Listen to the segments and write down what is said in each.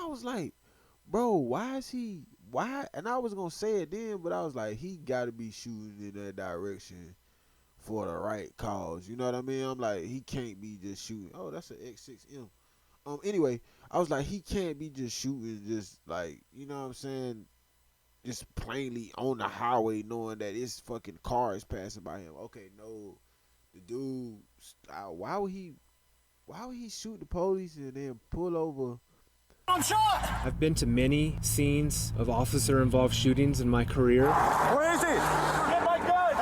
was like, bro, why is he? Why? And I was gonna say it then, but I was like, he got to be shooting in that direction for the right cause. You know what I mean? I'm like, he can't be just shooting. Oh, that's an X6M. Anyway, I was like, he can't be just shooting, just like, you know what I'm saying, just plainly on the highway, knowing that his fucking car is passing by him. Okay, no, the dude, why would he? Why would he shoot the police and then pull over? I'm shot! I've been to many scenes of officer-involved shootings in my career. Where is he? Get my gun!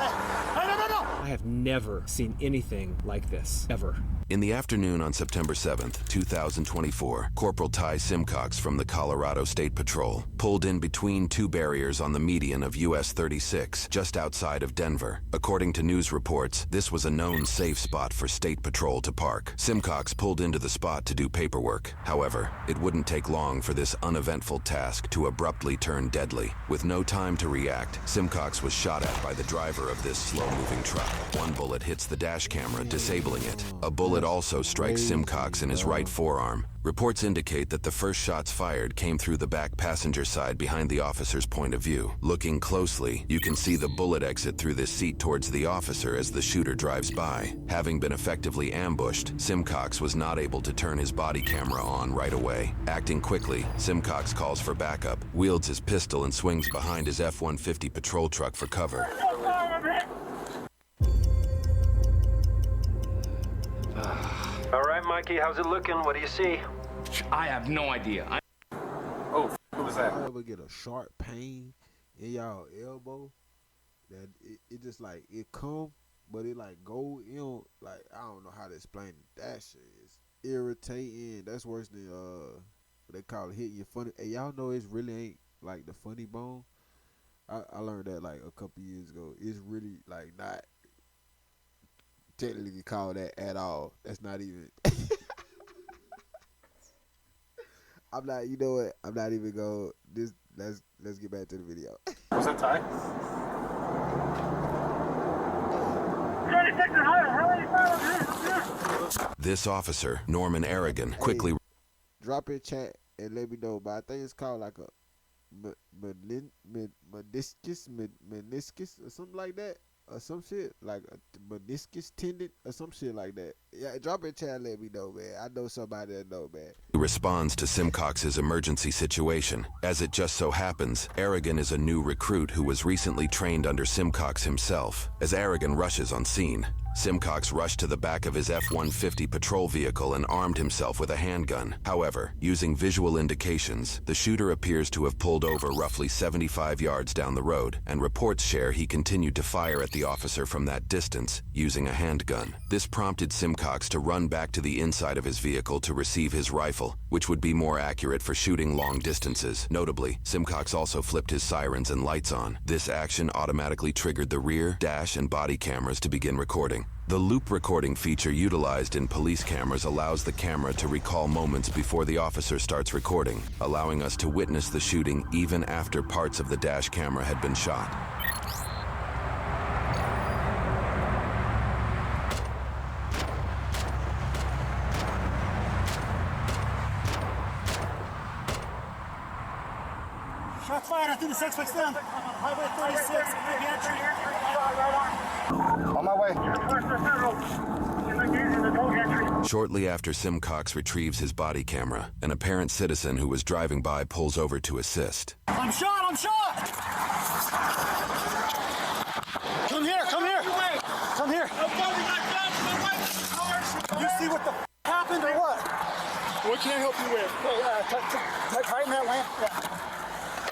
Hey, no! I have never seen anything like this, ever. In the afternoon on September 7th, 2024, Corporal Ty Simcox from the Colorado State Patrol pulled in between two barriers on the median of US 36, just outside of Denver. According to news reports, this was a known safe spot for State Patrol to park. Simcox pulled into the spot to do paperwork. However, it wouldn't take long for this uneventful task to abruptly turn deadly. With no time to react, Simcox was shot at by the driver of this slow-moving truck. One bullet hits the dash camera, disabling it. A bullet also strikes Simcox in his right forearm. Reports indicate that the first shots fired came through the back passenger side behind the officer's point of view. Looking closely, you can see the bullet exit through this seat towards the officer as the shooter drives by. Having been effectively ambushed, Simcox was not able to turn his body camera on right away. Acting quickly, Simcox calls for backup, wields his pistol, and swings behind his F-150 patrol truck for cover. All right, Mikey, how's it looking? What do you see? I have no idea. Oh, what was that? Y'all ever get a sharp pain in y'all elbow that it just like it come, but it like go in, like I don't know how to explain it. That shit is irritating. That's worse than what they call it hitting your funny. Hey, y'all know it really ain't like the funny bone. I learned that like a couple years ago. It's really like not technically called that at all. That's not even. I'm not. You know what? I'm not even going. This. Let's get back to the video. Was that Ty? This officer, Norman Aragon, quickly Drop in chat and let me know. But I think it's called like a meniscus or something like that. Or some shit like a meniscus tendon or some shit like that. Yeah, drop in chat and let me know, man. I know somebody that know, man. responds to Simcox's emergency situation. As it just so happens, Aragon is a new recruit who was recently trained under Simcox himself. As Aragon rushes on scene, Simcox rushed to the back of his F-150 patrol vehicle and armed himself with a handgun. However, using visual indications, the shooter appears to have pulled over roughly 75 yards down the road, and reports share he continued to fire at the officer from that distance, using a handgun. This prompted Simcox to run back to the inside of his vehicle to receive his rifle, which would be more accurate for shooting long distances. Notably, Simcox also flipped his sirens and lights on. This action automatically triggered the rear, dash, and body cameras to begin recording. The loop recording feature utilized in police cameras allows the camera to recall moments before the officer starts recording, allowing us to witness the shooting even after parts of the dash camera had been shot. Shots fired. I think the suspect's down. Highway 36, entry. On my way. Shortly after Simcox retrieves his body camera, an apparent citizen who was driving by pulls over to assist. I'm shot! I'm shot! Come here! Come here! Come here! You see what the happened or what? What can I help you with? Tighten that lamp. Yeah.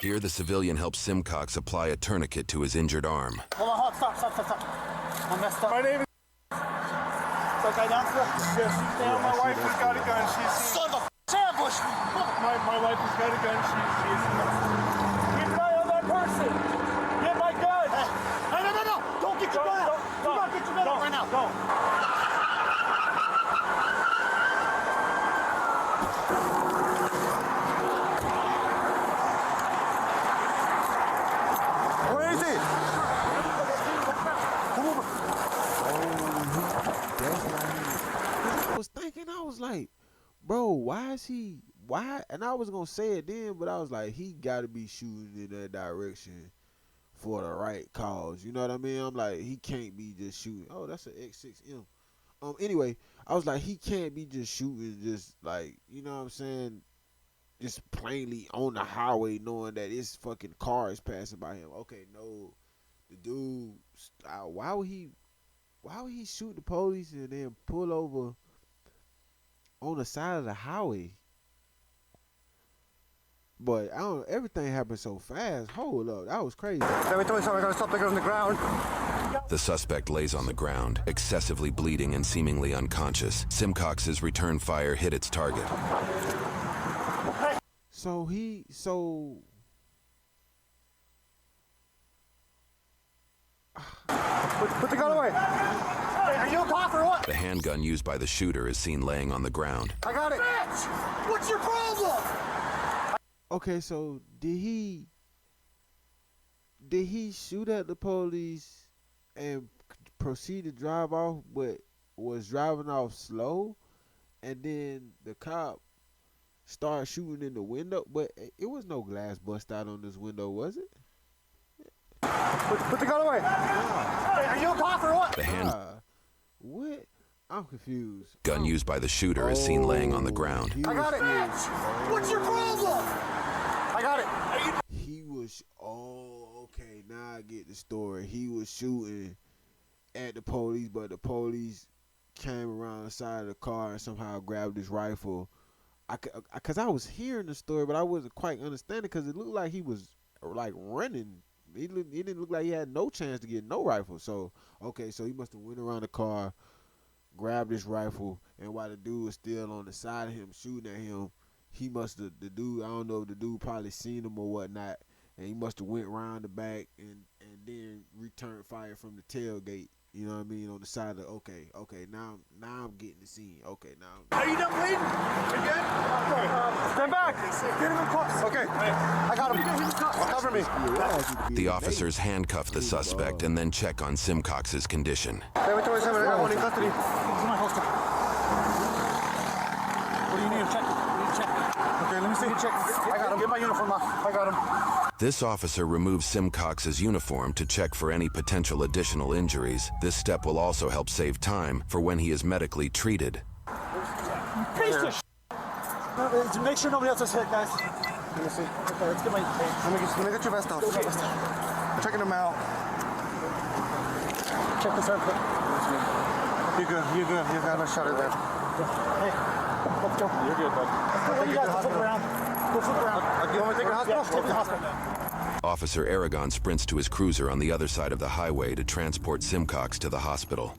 Here, the civilian helps Simcox apply a tourniquet to his injured arm. Hold on, stop. I messed up. My name is... Okay, down for yes. My wife has got a gun. She's... Son of a ambush! My wife has got a gun. She's... Keep an eye on that person! Get my gun! Hey, no! Don't get your gun out! Do not get your gun out right now! Don't! Where is he? I was thinking, I was like, bro, why why? And I was gonna say it then, but I was like, he got to be shooting in that direction for the right cause. You know what I mean? I'm like, he can't be just shooting. Oh, that's an X6M. Anyway, I was like, he can't be just shooting, just like, you know what I'm saying, just plainly on the highway, knowing that his fucking car is passing by him. Okay, no, the dude, why would he shoot the police and then pull over on the side of the highway? But I don't. Everything happened so fast. Hold up, that was crazy. Every time I gotta stop looking on the ground. The suspect lays on the ground, excessively bleeding and seemingly unconscious. Simcox's return fire hit its target. So Put the gun away. Hey, are you a cop or what? The handgun used by the shooter is seen laying on the ground. I got it. Bitch! What's your problem? okay, so did he shoot at the police and proceed to drive off, but was driving off slow, and then the cop started shooting in the window? But it was no glass bust out on this window, was it? Put the gun away. Hey, are you a cop or what? The What? I'm confused. handgun used by the shooter is seen laying on the ground. He I got was it. Bitch! What's your problem? I got it. He was, okay, now I get the story. He was shooting at the police, but the police came around the side of the car and somehow grabbed his rifle. Because I was hearing the story, but I wasn't quite understanding, because it looked like he was like running. He didn't look like he had no chance to get no rifle. So, okay, so he must have went around the car, grabbed his rifle, and while the dude was still on the side of him shooting at him, he must have, the dude, I don't know if the dude probably seen him or whatnot, and he must have went around the back and then returned fire from the tailgate. You know what I mean? On the side of the, okay, now I'm getting the scene. Okay, now. Are you done bleeding? You good? Stand back. Get him in cuffs. Okay. I got him. Cover me. The officers handcuff the suspect and then check on Simcox's condition. Every time I got one in custody. This is my holster. What do you need to check? Okay, let me see. Check. I got him. Get my uniform off. I got him. This officer removes Simcox's uniform to check for any potential additional injuries. This step will also help save time for when he is medically treated. Piece of shit. Make sure nobody else is hit, guys. Let me see. Okay, let's get my. Let me get your vest off. I'm checking him out. Check this out. You're good. You got a shot at there. Hey, let's go. You're good, bud. You guys flip around. Go flip around. You want me to take the hospital? Take the hospital. Officer Aragon sprints to his cruiser on the other side of the highway to transport Simcox to the hospital.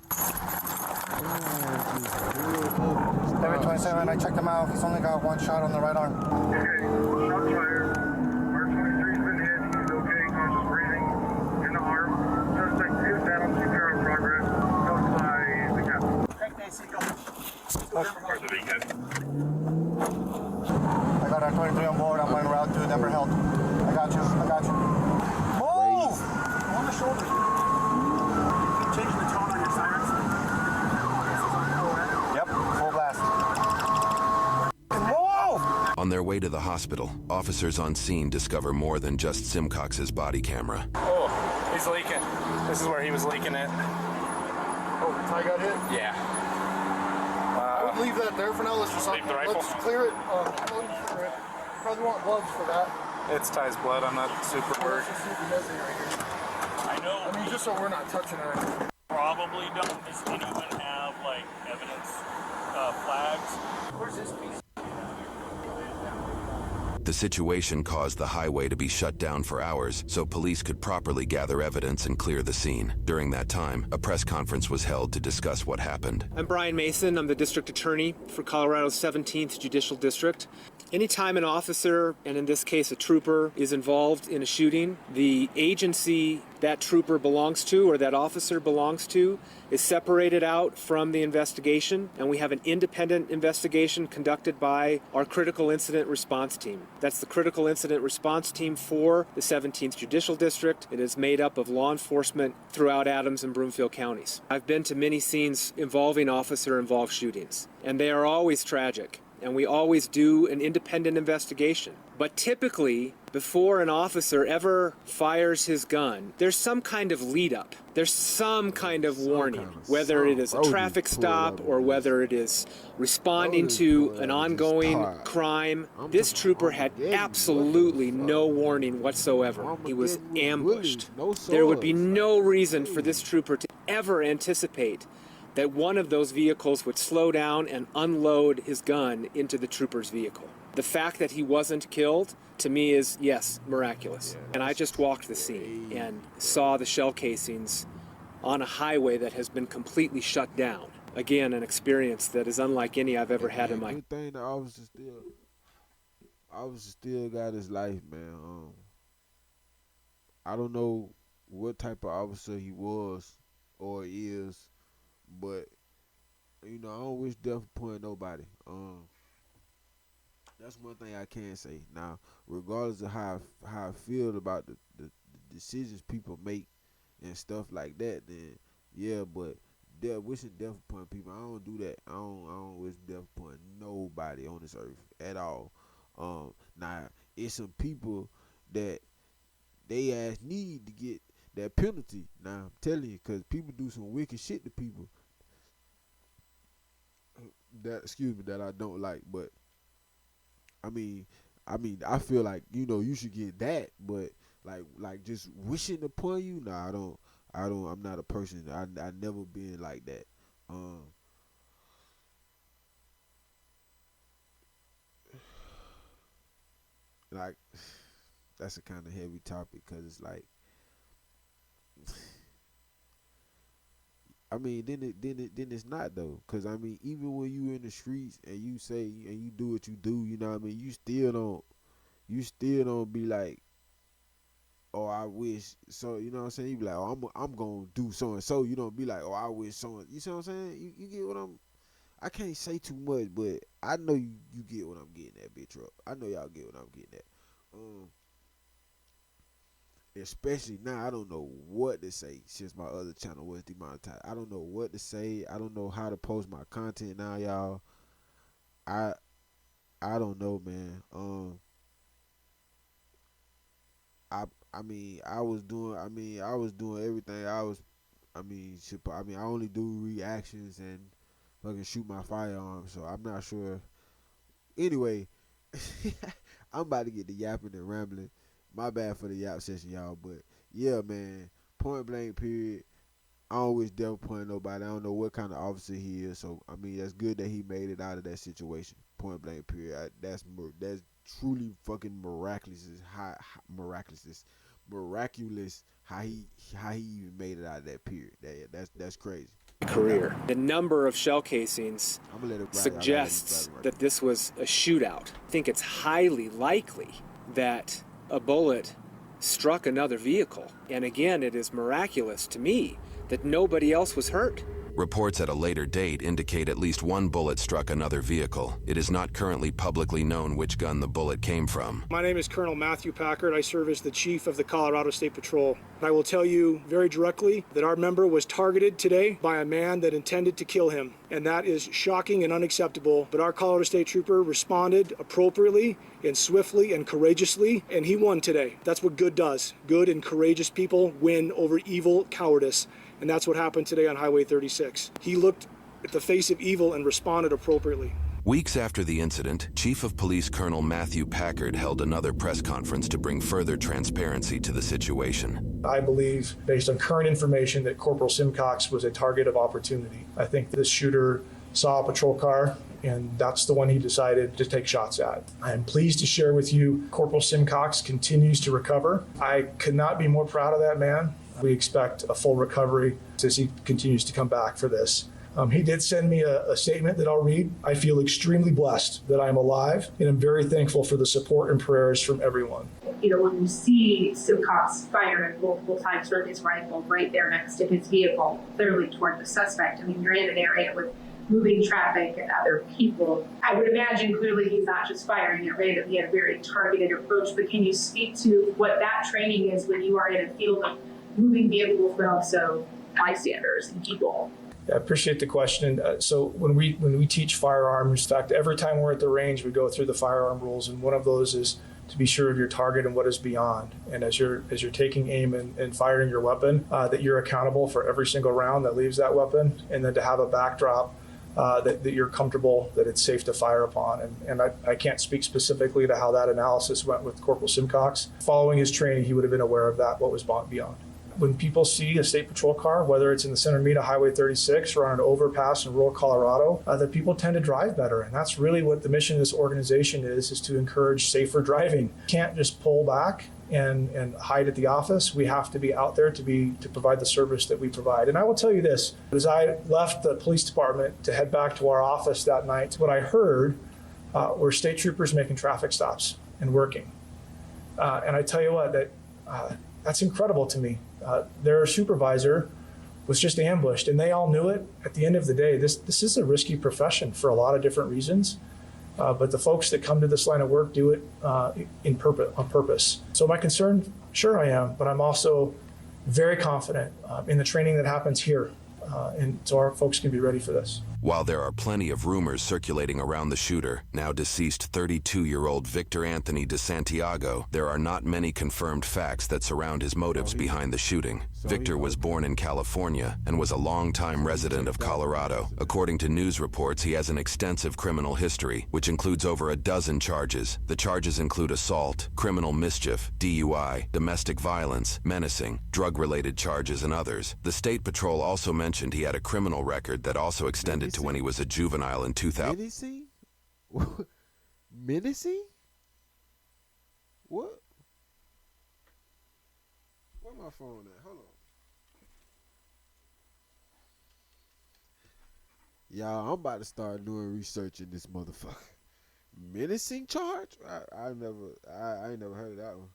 Every 27, I checked him out. He's only got one shot on the right arm. Okay, shots fired. R23's been hit. He's okay. Conscious breathing in the arm. Suspect is down. CPR in progress. Notify the captain. I got R23 on board. I'm en route to Denver Health. I got you. Move! On the shoulder. Changing the tone on your sirens. Yep, full blast. Move! On their way to the hospital, officers on scene discover more than just Simcox's body camera. Oh, he's leaking. This is where he was leaking it. Oh, Ty got hit? Yeah. I would leave that there for now. Let's just Leave the rifle? Let's clear it. Probably want gloves for that. It's Ty's blood. I'm not super worried. I know. I mean, just so we're not touching it. Probably don't. Does anyone have like evidence flags? Where's this piece? The situation caused the highway to be shut down for hours so police could properly gather evidence and clear the scene. During that time, a press conference was held to discuss what happened. I'm Brian Mason. I'm the district attorney for Colorado's 17th Judicial District. Anytime an officer, and in this case a trooper, is involved in a shooting, the agency that trooper belongs to or that officer belongs to is separated out from the investigation, and we have an independent investigation conducted by our Critical Incident Response Team. That's the Critical Incident Response Team for the 17th Judicial District. It is made up of law enforcement throughout Adams and Broomfield counties. I've been to many scenes involving officer-involved shootings, and they are always tragic. and we always do an independent investigation. But typically, before an officer ever fires his gun, there's some kind of lead up. There's some kind of warning, whether it is a traffic stop or whether it is responding to an ongoing crime. This trooper had absolutely no warning whatsoever. He was ambushed. There would be no reason for this trooper to ever anticipate that one of those vehicles would slow down and unload his gun into the trooper's vehicle. The fact that he wasn't killed, to me, is, yes, miraculous. And I just walked the scene and saw the shell casings on a highway that has been completely shut down. Again, an experience that is unlike any I've ever had in my... Good thing the officer still got his life, man. I don't know what type of officer he was or is, but, you know, I don't wish death upon nobody. That's one thing I can say. Now, regardless of how I feel about the decisions people make and stuff like that, then yeah, but wishing death upon people, I don't do that. I don't wish death upon nobody on this earth at all. Now, it's some people that they ass need to get that penalty. Now, I'm telling you, because people do some wicked shit to people that I don't like, but I mean, I feel like, you know, you should get that, but like just wishing upon you, nah, I'm not a person. I never been like that. Like, that's a kind of heavy topic, because it's like, I mean, then it's not though, because I mean, even when you in the streets and you say and you do what you do, you know what I mean, you still don't be like, oh, I wish so, you know what I'm saying? You be like, oh, I'm gonna do so and so. You don't be like, oh, I wish so and, you see what I'm saying? You get what I can't say too much, but I know you get what I'm getting at, bitch. I know y'all get what I'm getting at. Especially now, I don't know what to say since my other channel was demonetized. I don't know what to say. I don't know how to post my content now, y'all. I don't know, man. I was doing everything. I only do reactions and fucking shoot my firearm, so I'm not sure. Anyway, I'm about to get the yapping and rambling. My bad for the yap session, y'all. But yeah, man, point blank period. I don't wish death upon nobody. I don't know what kind of officer he is. So I mean, that's good that he made it out of that situation. Point blank period. That's truly fucking miraculous. Miraculous how he even made it out of that period. That's crazy. Career. The number of shell casings suggests that this was a shootout. I think it's highly likely that a bullet struck another vehicle. And again, it is miraculous to me that nobody else was hurt. Reports at a later date indicate at least one bullet struck another vehicle. It is not currently publicly known which gun the bullet came from. My name is Colonel Matthew Packard. I serve as the Chief of the Colorado State Patrol. I will tell you very directly that our member was targeted today by a man that intended to kill him. And that is shocking and unacceptable. But our Colorado State Trooper responded appropriately and swiftly and courageously, and he won today. That's what good does. Good and courageous people win over evil cowardice. And that's what happened today on Highway 36. He looked at the face of evil and responded appropriately. Weeks after the incident, Chief of Police Colonel Matthew Packard held another press conference to bring further transparency to the situation. I believe, based on current information, that Corporal Simcox was a target of opportunity. I think this shooter saw a patrol car, and that's the one he decided to take shots at. I am pleased to share with you, Corporal Simcox continues to recover. I could not be more proud of that man. We expect a full recovery as he continues to come back for this. He did send me a statement that I'll read. I feel extremely blessed that I'm alive, and I'm very thankful for the support and prayers from everyone. You know, when you see Simcox fire multiple times from his rifle right there next to his vehicle, clearly toward the suspect, I mean, you're in an area with moving traffic and other people. I would imagine clearly he's not just firing at random. He had a very targeted approach, but can you speak to what that training is when you are in a field of moving vehicles, but also bystanders and people? I appreciate the question. So when we teach firearms, in fact, every time we're at the range, we go through the firearm rules, and one of those is to be sure of your target and what is beyond. And as you're taking aim and firing your weapon, that you're accountable for every single round that leaves that weapon, and then to have a backdrop that you're comfortable that it's safe to fire upon. And I can't speak specifically to how that analysis went with Corporal Simcox. Following his training, he would have been aware of that, what was beyond. When people see a state patrol car, whether it's in the center meet of Highway 36 or on an overpass in rural Colorado, that people tend to drive better. And that's really what the mission of this organization is to encourage safer driving. You can't just pull back and hide at the office. We have to be out there to provide the service that we provide. And I will tell you this, as I left the police department to head back to our office that night, what I heard were state troopers making traffic stops and working. And I tell you what, that's incredible to me. Their supervisor was just ambushed, and they all knew it. At the end of the day, this is a risky profession for a lot of different reasons, but the folks that come to this line of work do it on purpose. So my concern, sure I am, but I'm also very confident in the training that happens here, and so our folks can be ready for this. While there are plenty of rumors circulating around the shooter, now deceased 32-year-old Victor Anthony DeSantiago, there are not many confirmed facts that surround his motives behind the shooting. Victor was born in California and was a longtime resident of Colorado. According to news reports, he has an extensive criminal history, which includes over a dozen charges. The charges include assault, criminal mischief, DUI, domestic violence, menacing, drug-related charges, and others. The State Patrol also mentioned he had a criminal record that also extended to when he was a juvenile in 2000. Menacing? Menacing? What? Where my phone at? Hold on. Y'all, I'm about to start doing research in this motherfucker. Menacing charge? I ain't never heard of that one.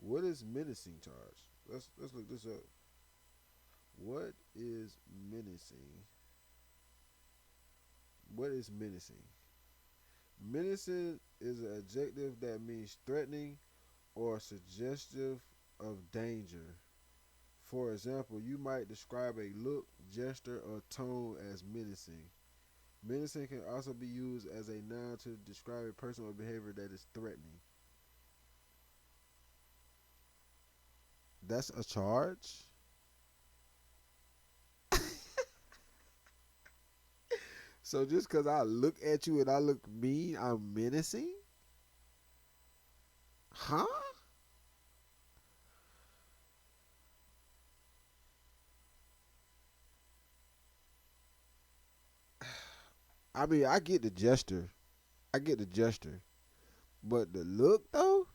What is menacing charge? Let's look this up. What is menacing? What is menacing? Menacing is an adjective that means threatening or suggestive of danger. For example, you might describe a look, gesture, or tone as menacing. Menacing can also be used as a noun to describe a person or behavior that is threatening. That's a charge? So just because I look at you and I look mean, I'm menacing? Huh? I mean, I get the gesture. But the look, though?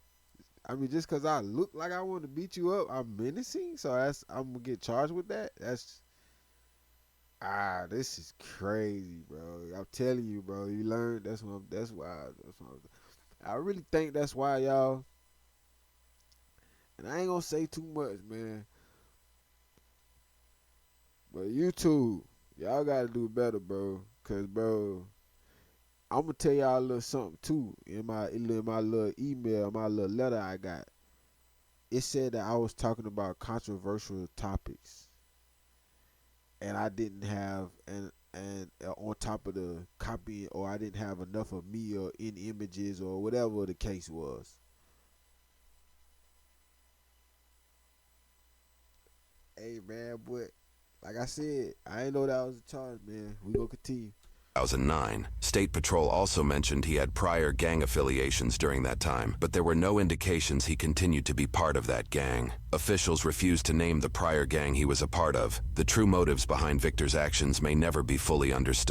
I mean, just because I look like I want to beat you up, I'm menacing? So I'm going to get charged with that? This is crazy, bro. I'm telling you, bro. You learn. That's why. I really think that's why, y'all. And I ain't gonna say too much, man. But YouTube, y'all gotta do better, bro. Cause, bro, I'm gonna tell y'all a little something too. In my little email, my little letter I got, it said that I was talking about controversial topics. And I didn't have, and on top of the copy, or I didn't have enough of me or in images or whatever the case was. Hey, man, but like I said, I ain't know that was a charge, man. We gonna continue. 2009. State Patrol also mentioned he had prior gang affiliations during that time, but there were no indications he continued to be part of that gang. Officials refused to name the prior gang he was a part of. The true motives behind Victor's actions may never be fully understood.